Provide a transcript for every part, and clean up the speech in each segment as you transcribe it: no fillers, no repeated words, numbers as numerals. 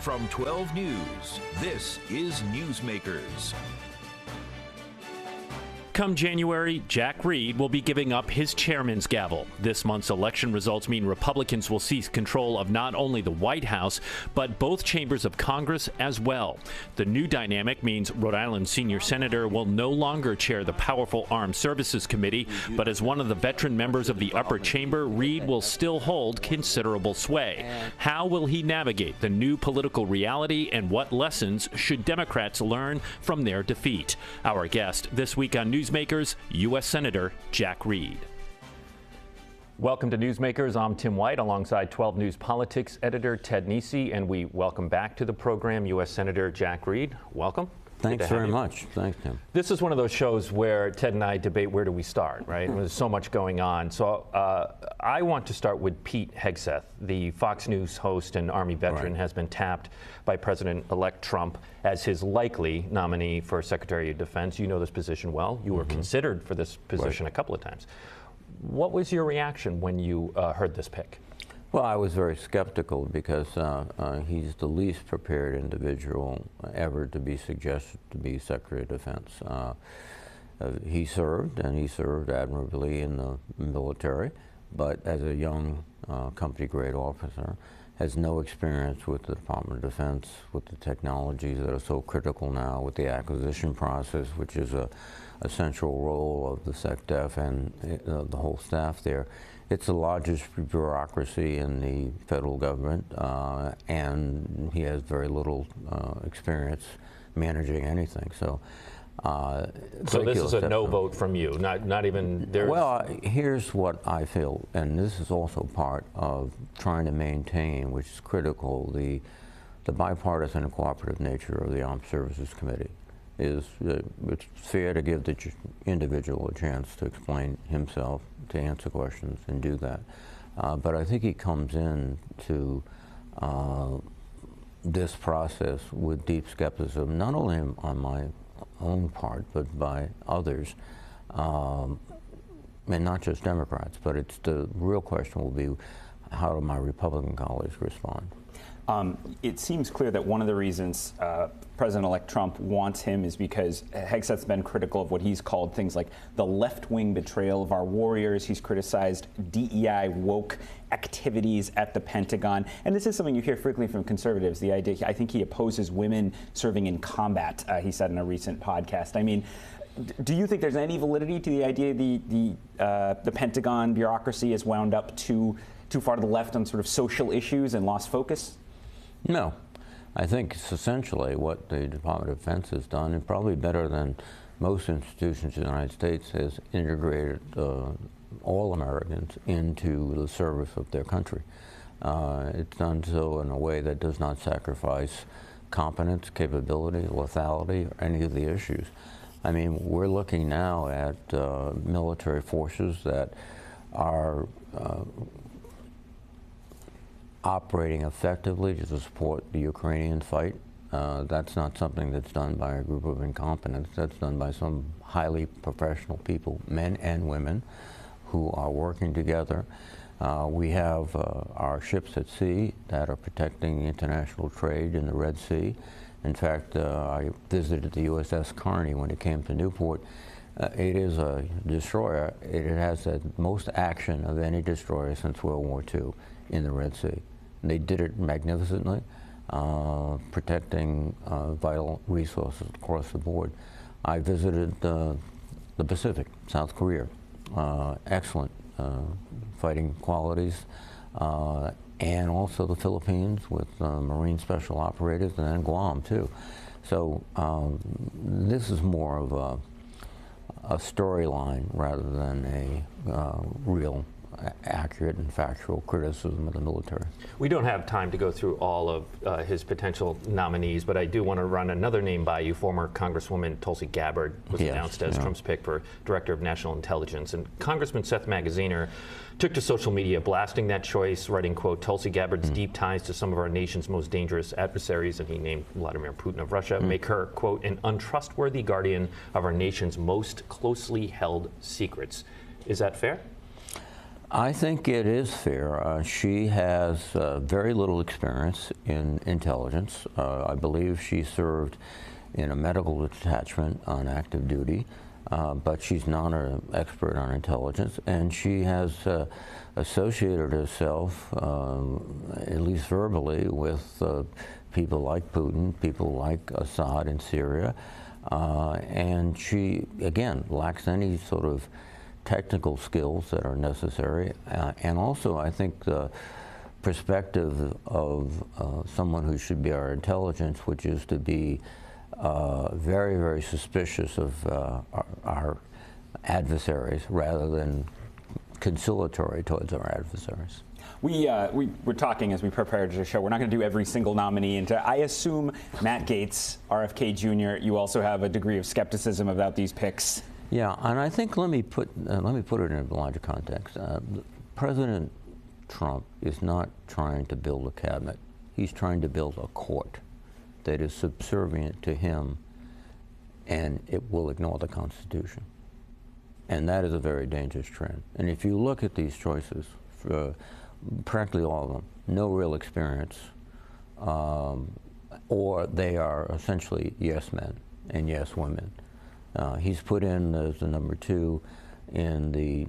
From 12 News, this is Newsmakers. Come January, Jack Reed will be giving up his chairman's gavel. This month's election results mean Republicans will seize control of not only the White House, but both chambers of Congress as well. The new dynamic means Rhode Island senior senator will no longer chair the powerful Armed Services Committee, but as one of the veteran members of the upper chamber, Reed will still hold considerable sway. How will he navigate the new political reality, and what lessons should Democrats learn from their defeat? Our guest this week on Newsmakers, U.S. Senator Jack Reed. Welcome to Newsmakers. I'm Tim White alongside 12 News Politics editor Ted Nesi, and we welcome back to the program U.S. Senator Jack Reed. Welcome. Thanks very much. Thanks, Tim. This is one of those shows where Ted and I debate where do we start, right? There's so much going on. So I want to start with Pete Hegseth, the Fox News host and Army veteran, has been tapped by President-elect Trump as his likely nominee for Secretary of Defense. You know this position well. You were considered for this position a couple of times. What was your reaction when you heard this pick? Well, I was very skeptical because he's the least prepared individual ever to be suggested to be Secretary of Defense. He served, and he served admirably in the military, but as a young company-grade officer, has no experience with the Department of Defense, with the technologies that are so critical now, with the acquisition process, which is a central role of the SecDef and the whole staff there. It's the largest bureaucracy in the federal government, and he has very little experience managing anything. So this is a no vote from you, not even there. Well, here's what I feel, and this is also part of trying to maintain, which is critical, the bipartisan and cooperative nature of the Armed Services Committee. It's fair to give the individual a chance to explain himself, to answer questions, and do that. But I think he comes in to this process with deep skepticism, not only on my own part, but by others, and not just Democrats. But it's the real question will be, how do my Republican colleagues respond? It seems clear that one of the reasons President-elect Trump wants him is because Hegseth's been critical of what he's called things like the left-wing betrayal of our warriors. He's criticized DEI woke activities at the Pentagon. And this is something you hear frequently from conservatives, the idea, I think he opposes women serving in combat, he said in a recent podcast. I mean, do you think there's any validity to the idea the Pentagon bureaucracy is wound up too far to the left on sort of social issues and lost focus? No. I think it's essentially what the Department of Defense has done, and probably better than most institutions in the United States, has integrated all Americans into the service of their country. It's done so in a way that does not sacrifice competence, capability, lethality, or any of the issues. I mean, we're looking now at military forces that are operating effectively to support the Ukrainian fight. That's not something that's done by a group of incompetents. That's done by some highly professional people, men and women, who are working together. We have our ships at sea that are protecting international trade in the Red Sea. In fact, I visited the USS Kearney when it came to Newport. It is a destroyer. It has the most action of any destroyer since World War II in the Red Sea. And they did it magnificently, protecting vital resources across the board. I visited the Pacific, South Korea. Excellent fighting qualities. And also the Philippines with Marine Special Operators, and then Guam too. So this is more of a storyline rather than a real accurate and factual criticism of the military. We don't have time to go through all of his potential nominees, but I do want to run another name by you. Former Congresswoman Tulsi Gabbard was announced as Trump's pick for Director of National Intelligence. And Congressman Seth Magaziner took to social media blasting that choice, writing, quote, Tulsi Gabbard's deep ties to some of our nation's most dangerous adversaries, and he named Vladimir Putin of Russia, make her, quote, an untrustworthy guardian of our nation's most closely held secrets. Is that fair? I think it is fair. She has very little experience in intelligence. I believe she served in a medical detachment on active duty, but she's not an expert on intelligence, and she has associated herself, at least verbally, with people like Putin, people like Assad in Syria, and she, again, lacks any sort of technical skills that are necessary, and also I think the perspective of someone who should be our intelligence, which is to be very, very suspicious of our adversaries rather than conciliatory towards our adversaries. We're talking as we prepared the show. We're not going to do every single nominee. And I assume Matt Gaetz, RFK Jr., you also have a degree of skepticism about these picks. Yeah, and I think let me put it in a larger context. President Trump is not trying to build a cabinet. He's trying to build a court that is subservient to him, and it will ignore the Constitution. And that is a very dangerous trend. And if you look at these choices, practically all of them, no real experience, or they are essentially yes men and yes women. He's put in as the number 2 in the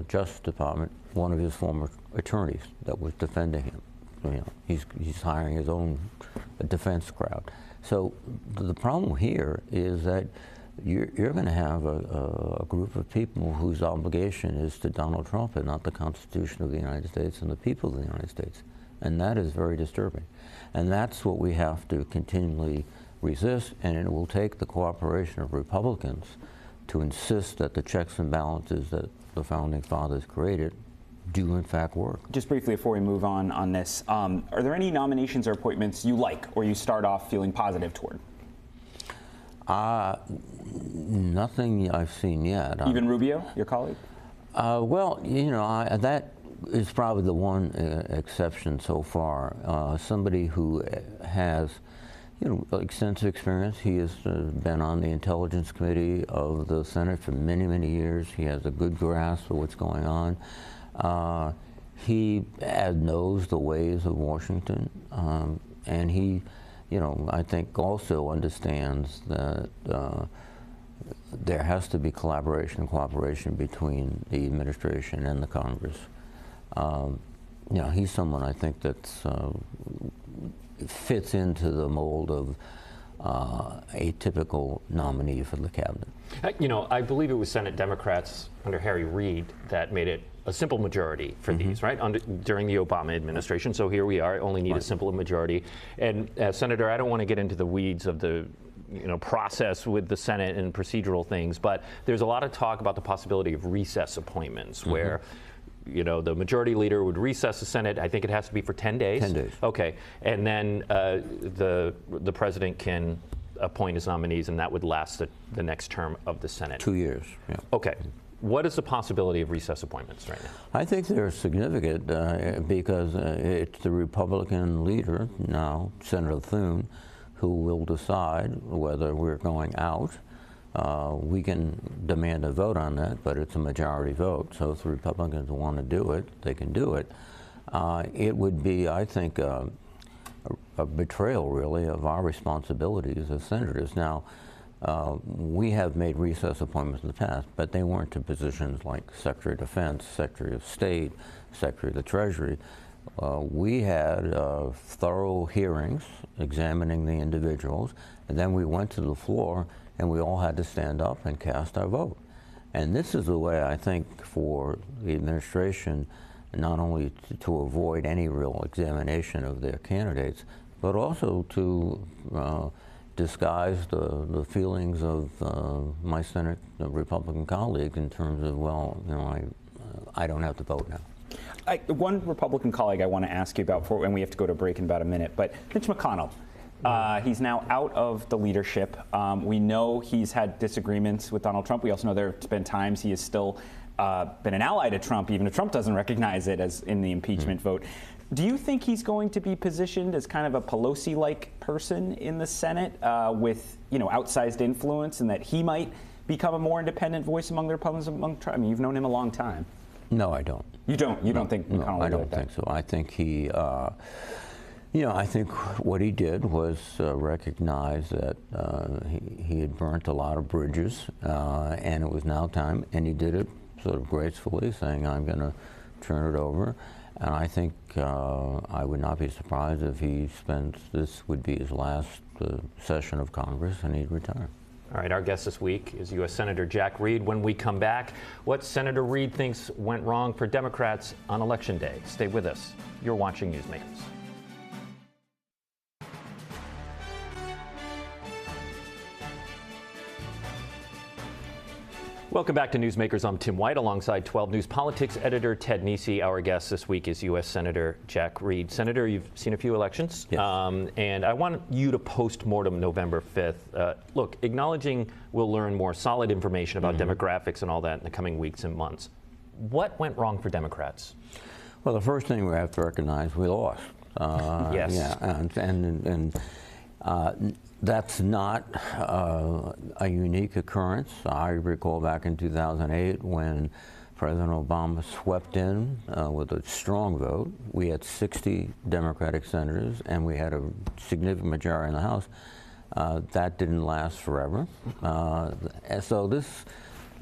Justice Department one of his former attorneys that was defending him. You know, he's hiring his own defense crowd. So the problem here is that you're going to have a group of people whose obligation is to Donald Trump and not the Constitution of the United States and the people of the United States. And that is very disturbing. And that's what we have to continually resist, and it will take the cooperation of Republicans to insist that the checks and balances that the Founding Fathers created do in fact work. Just briefly before we move on this, are there any nominations or appointments you like or you start off feeling positive toward? Nothing I've seen yet. Even Rubio, your colleague? Well, you know, that is probably the one exception so far. Somebody who has, you know, extensive experience. He has been on the Intelligence Committee of the Senate for many, many years. He has a good grasp of what's going on. He knows the ways of Washington, and he, you know, I think also understands that there has to be collaboration and cooperation between the administration and the Congress. You know, he's someone I think that's fits into the mold of a typical nominee for the cabinet. You know, I believe it was Senate Democrats under Harry Reid that made it a simple majority for these, right, during the Obama administration. So here we are, only need a simple majority. And Senator, I don't want to get into the weeds of the process with the Senate and procedural things, but there's a lot of talk about the possibility of recess appointments where the majority leader would recess the Senate. I think it has to be for 10 days. 10 days. Okay. And then the president can appoint his nominees, and that would last the next term of the Senate. 2 years. Yeah. Okay. What is the possibility of recess appointments right now? I think they're significant because it's the Republican leader now, Senator Thune, who will decide whether we're going out. We can demand a vote on that, but it's a majority vote. So if the Republicans want to do it, they can do it. It would be, I think, a betrayal, really, of our responsibilities as senators. Now, we have made recess appointments in the past, but they weren't to positions like Secretary of Defense, Secretary of State, Secretary of the Treasury. We had thorough hearings examining the individuals, and then we went to the floor and we all had to stand up and cast our vote. And this is the way, I think, for the administration, not only to avoid any real examination of their candidates, but also to disguise the feelings of my Senate Republican colleagues in terms of, well, I don't have to vote now. One Republican colleague I want to ask you about, and we have to go to break in about a minute, but Mitch McConnell. He's now out of the leadership. We know he's had disagreements with Donald Trump. We also know there have been times he has still been an ally to Trump, even if Trump doesn't recognize it as in the impeachment vote. Do you think he's going to be positioned as kind of a Pelosi-like person in the Senate with, outsized influence, and that he might become a more independent voice among the Republicans? I mean, you've known him a long time. No, I don't. You don't? You don't think McConnell No, would I do don't that? think so. I think he, I think what he did was recognize that he had burnt a lot of bridges, and it was now time, and he did it sort of gracefully, saying, I'm going to turn it over. And I think I would not be surprised if this would be his last session of Congress and he'd retire. All right, our guest this week is U.S. Senator Jack Reed. When we come back, what Senator Reed thinks went wrong for Democrats on Election Day. Stay with us. You're watching Newsmakers. Welcome back to Newsmakers. I'm Tim White alongside 12 News Politics editor Ted Nesi. Our guest this week is U.S. Senator Jack Reed. Senator, you've seen a few elections, yes. And I want you to post-mortem November 5th. Look, acknowledging we'll learn more solid information about demographics and all that in the coming weeks and months. What went wrong for Democrats? Well, the first thing we have to recognize, we lost. Yes. Yeah, and that's not a unique occurrence. I recall back in 2008 when President Obama swept in with a strong vote. We had 60 Democratic senators, and we had a significant majority in the House. That didn't last forever. So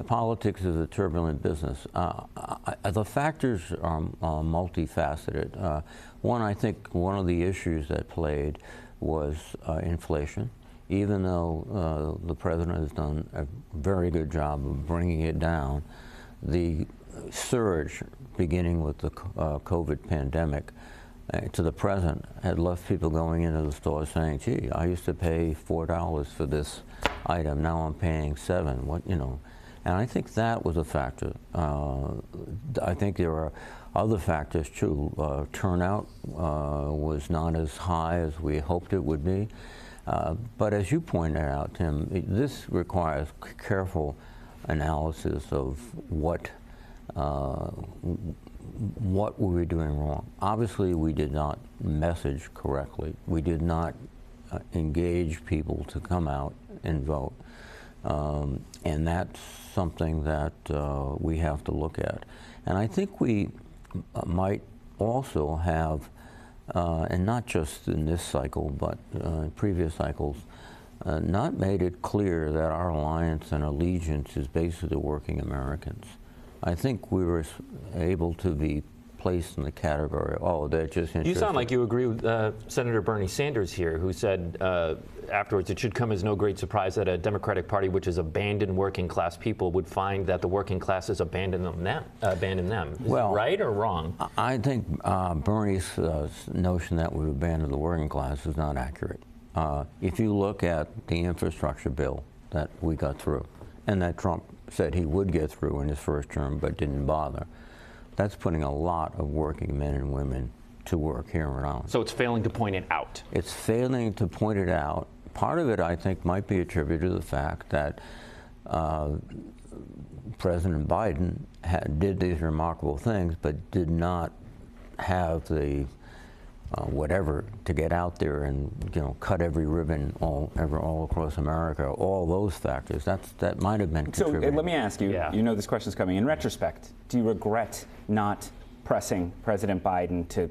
politics is a turbulent business. The factors are multifaceted. One, I think one of the issues that played was inflation. Even though the president has done a very good job of bringing it down, the surge beginning with the COVID pandemic to the present had left people going into the store saying, gee, I used to pay $4 for this item, now I'm paying $7, And I think that was a factor. I think there are other factors too. Turnout was not as high as we hoped it would be. But as you pointed out, Tim, this requires careful analysis of what were we doing wrong. Obviously, we did not message correctly. We did not engage people to come out and vote. And that's something that we have to look at. And I think we might also have, and not just in this cycle, but in previous cycles, not made it clear that our alliance and allegiance is basically to working Americans. I think we were able to be placed in the category, oh, they're just interested. You sound like you agree with Senator Bernie Sanders here, who said afterwards it should come as no great surprise that a Democratic Party which has abandoned working class people would find that the working classes abandon them. Is it right or wrong? I think Bernie's notion that we abandoned the working class is not accurate. If you look at the infrastructure bill that we got through, and that Trump said he would get through in his first term but didn't bother, that's putting a lot of working men and women to work here around. So it's failing to point it out. It's failing to point it out. Part of it, I think, might be attributed to the fact that President Biden did these remarkable things, but did not have the whatever to get out there and cut every ribbon all across America. All those factors. That might have been contributing. So let me ask you. Yeah. You know this question's coming. In retrospect, do you regret not pressing President Biden to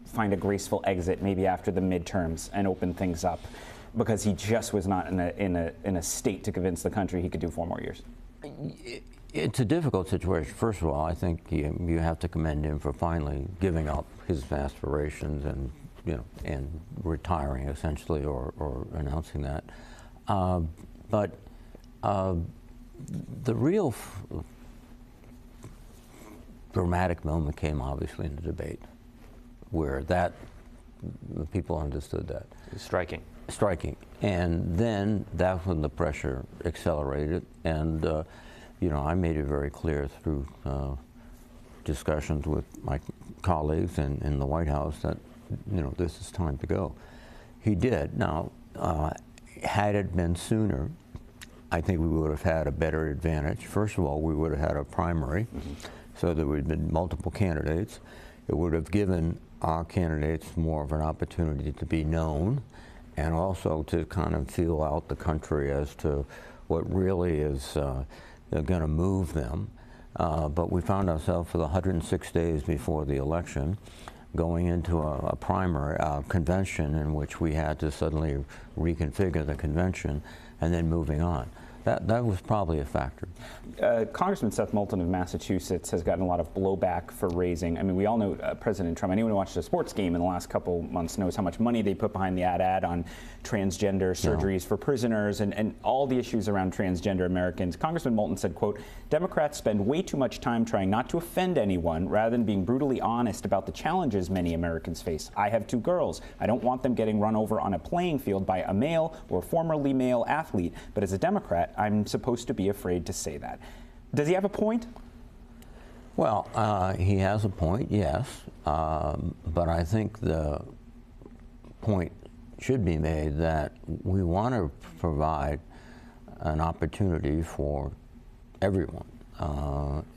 find a graceful exit, maybe after the midterms, and open things up, because he just was not in a state to convince the country he could do 4 more years? It's a difficult situation. First of all, I think you have to commend him for finally giving up his aspirations and retiring essentially, or announcing that. But the real dramatic moment came obviously in the debate, where people understood that. Striking. And then that's when the pressure accelerated, and I made it very clear through discussions with my colleagues in the White House that this is time to go. He did. Now, had it been sooner, I think we would have had a better advantage. First of all, we would have had a primary, so there would have been multiple candidates. It would have given our candidates more of an opportunity to be known, and also to kind of feel out the country as to what really is going to move them. But we found ourselves for the 106 days before the election going into a primary convention in which we had to suddenly reconfigure the convention and then moving on. That was probably a factor. Congressman Seth Moulton of Massachusetts has gotten a lot of blowback for raising. I mean, we all know President Trump. Anyone who watched a sports game in the last couple months knows how much money they put behind the ad on transgender surgeries for prisoners and all the issues around transgender Americans. Congressman Moulton said, quote, Democrats spend way too much time trying not to offend anyone rather than being brutally honest about the challenges many Americans face. I have 2 girls. I don't want them getting run over on a playing field by a male or formerly male athlete. But as a Democrat, I'm supposed to be afraid to say that. Does he have a point? Well, he has a point, yes. But I think the point should be made that we want to provide an opportunity for everyone.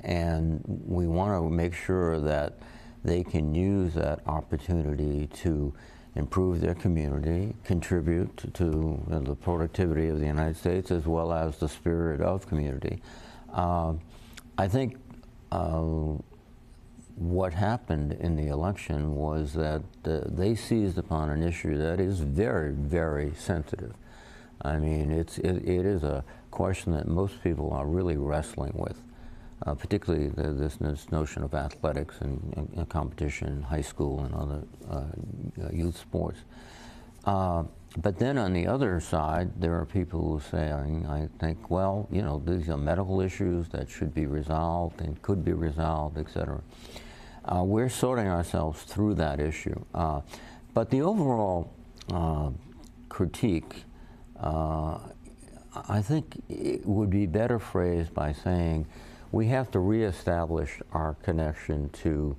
And we want to make sure that they can use that opportunity to improve their community, contribute to the productivity of the United States as well as the spirit of community. I think what happened in the election was that they seized upon an issue that is very, very sensitive. I mean, it is a question that most people are really wrestling with. Particularly this notion of athletics and competition in high school and other youth sports. But then on the other side, there are people who say, I think, well, you know, these are medical issues that should be resolved and could be resolved, et cetera. We're sorting ourselves through that issue. But the overall critique, I think it would be better phrased by saying, we have to reestablish our connection to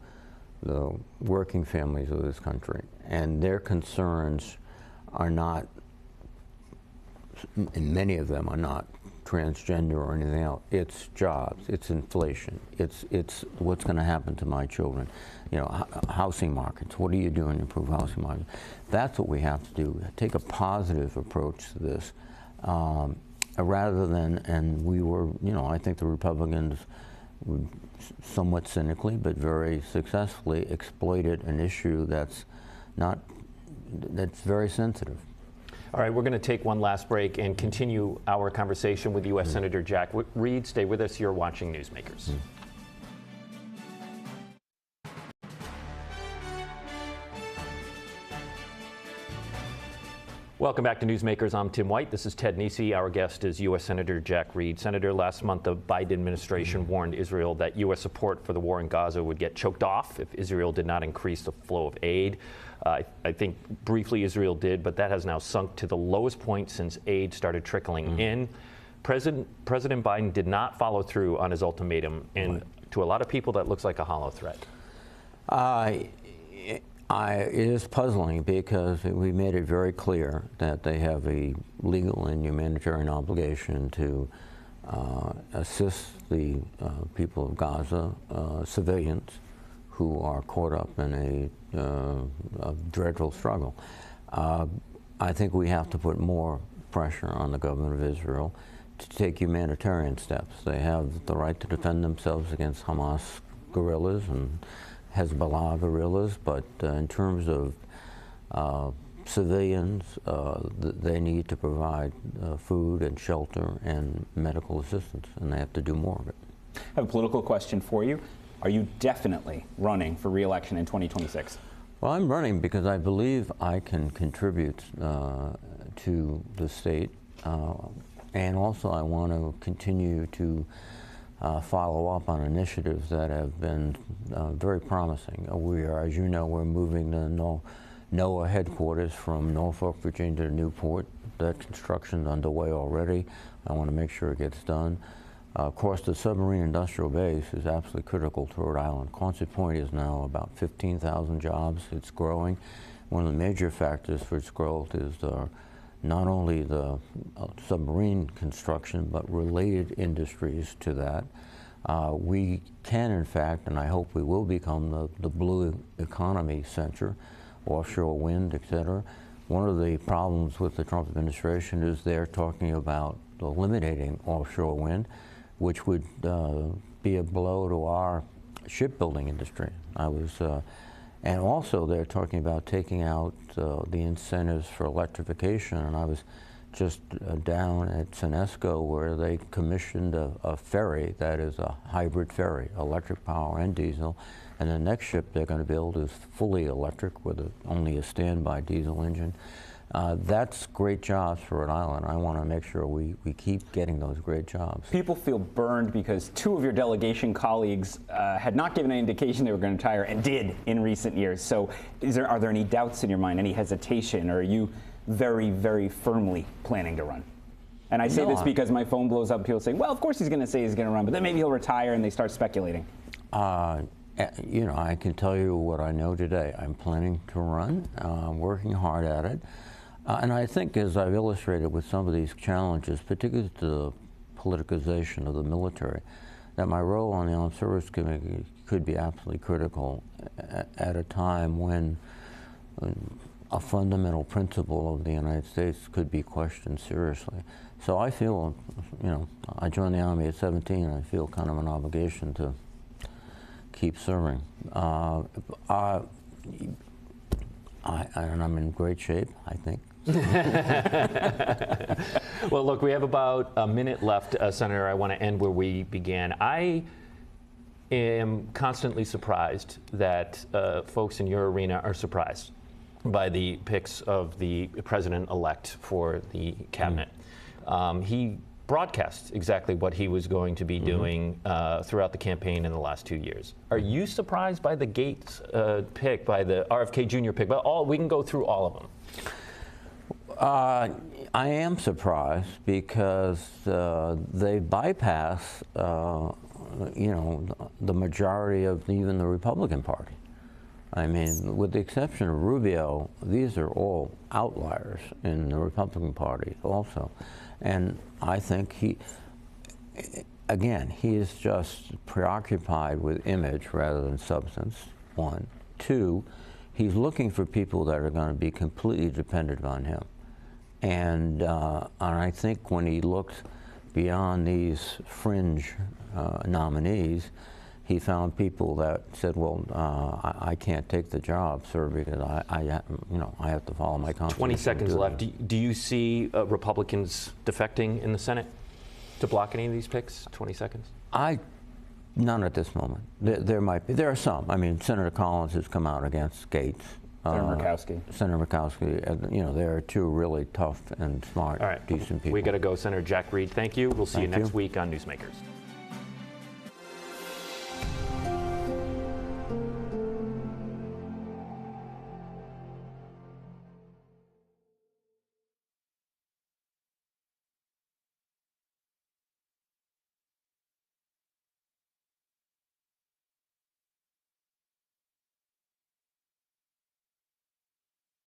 the working families of this country, and their concerns are not, and many of them are not transgender or anything else. It's jobs, it's inflation, it's what's going to happen to my children, you know, housing markets. What are you doing to improve housing markets? That's what we have to do. Take a positive approach to this. Rather than, and we were, you know, I think the Republicans somewhat cynically but very successfully exploited an issue that's very sensitive. All right, we're going to take one last break and continue our conversation with U.S. Senator Jack Reed. Stay with us. You're watching Newsmakers. Welcome back to Newsmakers. I'm Tim White. This is Ted Nesi. Our guest is U.S. Senator Jack Reed. Senator, last month the Biden administration warned Israel that U.S. support for the war in Gaza would get choked off if Israel did not increase the flow of aid. I think briefly Israel did, but that has now sunk to the lowest point since aid started trickling in. President Biden did not follow through on his ultimatum, and to a lot of people that looks like a hollow threat. It is puzzling because we made it very clear that they have a legal and humanitarian obligation to assist the people of Gaza, civilians who are caught up in a dreadful struggle. I think we have to put more pressure on the government of Israel to take humanitarian steps. They have the right to defend themselves against Hamas guerrillas and Hezbollah guerrillas, but in terms of civilians, they need to provide food and shelter and medical assistance, and they have to do more of it. I have a political question for you. Are you definitely running for re-election in 2026? Well, I'm running because I believe I can contribute to the state, and also I want to continue to follow up on initiatives that have been very promising. We are, as you know, we're moving the NOAA headquarters from Norfolk, Virginia to Newport. That construction's underway already. I want to make sure it gets done. Of course, the submarine industrial base is absolutely critical to Rhode Island. Quonset Point is now about 15,000 jobs. It's growing. One of the major factors for its growth is not only the submarine construction, but related industries to that. We can, in fact, and I hope we will become the blue economy center, offshore wind, et cetera. One of the problems with the Trump administration is they're talking about eliminating offshore wind. which would be a blow to our shipbuilding industry. And also they're talking about taking out the incentives for electrification, and I was just down at Senesco where they commissioned a ferry that is a hybrid ferry, electric power and diesel, and the next ship they're going to build is fully electric with only a standby diesel engine. That's great jobs for Rhode Island. I want to make sure we keep getting those great jobs. People feel burned because two of your delegation colleagues had not given any indication they were going to retire and did in recent years. So are there any doubts in your mind, any hesitation, or are you very, very firmly planning to run? And I say this because my phone blows up, people saying, well, of course he's going to say he's going to run, but then maybe he'll retire, and they start speculating. You know, I can tell you what I know today. I'm planning to run. I'm working hard at it. And I think, as I've illustrated with some of these challenges, particularly the politicization of the military, that my role on the Armed Services Committee could be absolutely critical at a time when a fundamental principle of the United States could be questioned seriously. So I feel, you know, I joined the Army at 17, and I feel kind of an obligation to keep serving. And I'm in great shape, I think. Well, look, we have about a minute left, Senator. I want to end where we began. I am constantly surprised that folks in your arena are surprised by the picks of the president-elect for the cabinet. He broadcast exactly what he was going to be doing throughout the campaign in the last 2 years. Are you surprised by the Gates pick, by the RFK Jr. pick? But we can go through all of them. I am surprised because they bypass, you know, the majority of even the Republican Party. I mean, with the exception of Rubio, these are all outliers in the Republican Party also. And I think he is just preoccupied with image rather than substance, one. Two, he's looking for people that are going to be completely dependent on him. And I think when he looked beyond these fringe nominees, he found people that said, well, I can't take the job, sir, because I have to follow my constitution. 20 seconds left. Do you see Republicans defecting in the Senate to block any of these picks? 20 seconds. None at this moment. There might be. There are some. I mean, Senator Collins has come out against Gates. Senator Murkowski. You know, there are two really tough and smart, decent people. We got to go. Senator Jack Reed, thank you. We'll see you next week on Newsmakers.